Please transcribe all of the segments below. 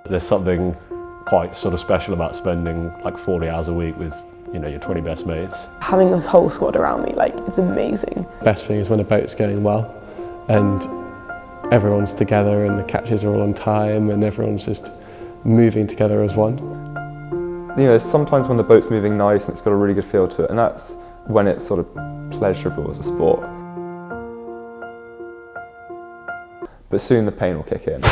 There's something quite sort of special about spending like 40 hours a week with, you know, your 20 best mates. Having this whole squad around me, like, it's amazing. Best thing is when a boat's going well and everyone's together and the catches are all on time and everyone's just moving together as one. You know, sometimes when the boat's moving nice and it's got a really good feel to it, and that's when it's sort of pleasurable as a sport. But soon the pain will kick in.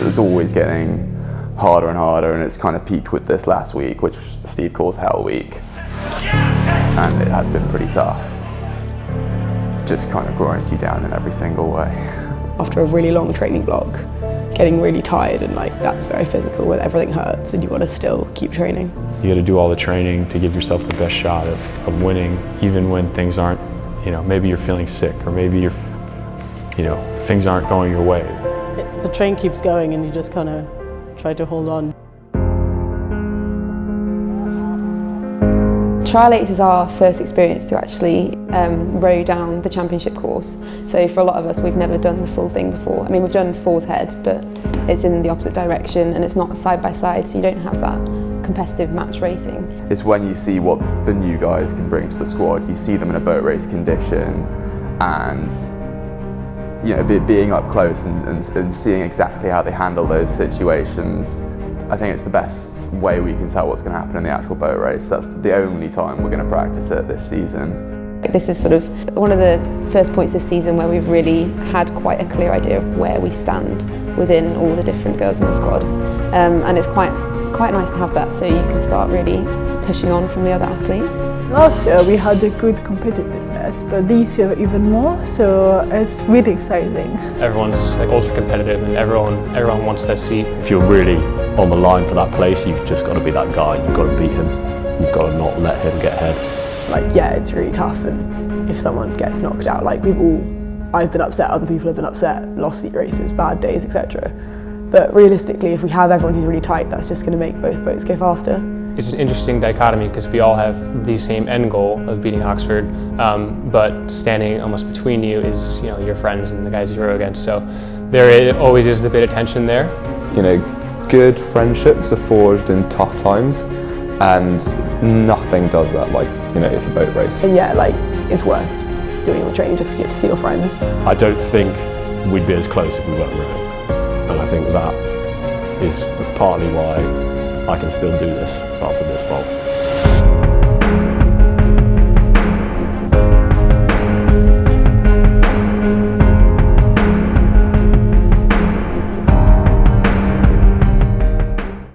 It's always getting harder and harder, and it's kind of peaked with this last week, which Steve calls Hell Week. And it has been pretty tough. Just kind of grinds you down in every single way. After a really long training block, getting really tired, and like that's very physical where everything hurts and you want to still keep training. You got to do all the training to give yourself the best shot of winning, even when things aren't, you know, maybe you're feeling sick or maybe you're, you know, things aren't going your way. The train keeps going and you just kind of try to hold on. Trial 8 is our first experience to actually row down the championship course. So for a lot of us, we've never done the full thing before. I mean, we've done Fours Head, but it's in the opposite direction and it's not side by side, so you don't have that competitive match racing. It's when you see what the new guys can bring to the squad. You see them in a boat race condition and, you know, being up close and seeing exactly how they handle those situations. I think it's the best way we can tell what's going to happen in the actual boat race. That's the only time we're going to practice it this season. This is sort of one of the first points this season where we've really had quite a clear idea of where we stand within all the different girls in the squad. And it's quite nice to have that, so you can start really pushing on from the other athletes. Last year we had a good competitiveness, but this year even more, so it's really exciting. Everyone's like ultra competitive and everyone wants their seat. If you're really on the line for that place, you've just got to be that guy. You've got to beat him. You've got to not let him get ahead. Like, yeah, it's really tough, and if someone gets knocked out, like I've been upset, other people have been upset, lost seat races, bad days, etc. But realistically, if we have everyone who's really tight, that's just going to make both boats go faster. It's an interesting dichotomy because we all have the same end goal of beating Oxford, but standing almost between you is, you know, your friends and the guys you row against. So there always is a bit of tension there. You know, good friendships are forged in tough times, and nothing does that like, you know, the boat race. And yeah, like, it's worth doing all the training just because you have to see your friends. I don't think we'd be as close if we weren't rowing. And I think that is partly why I can still do this after this fault.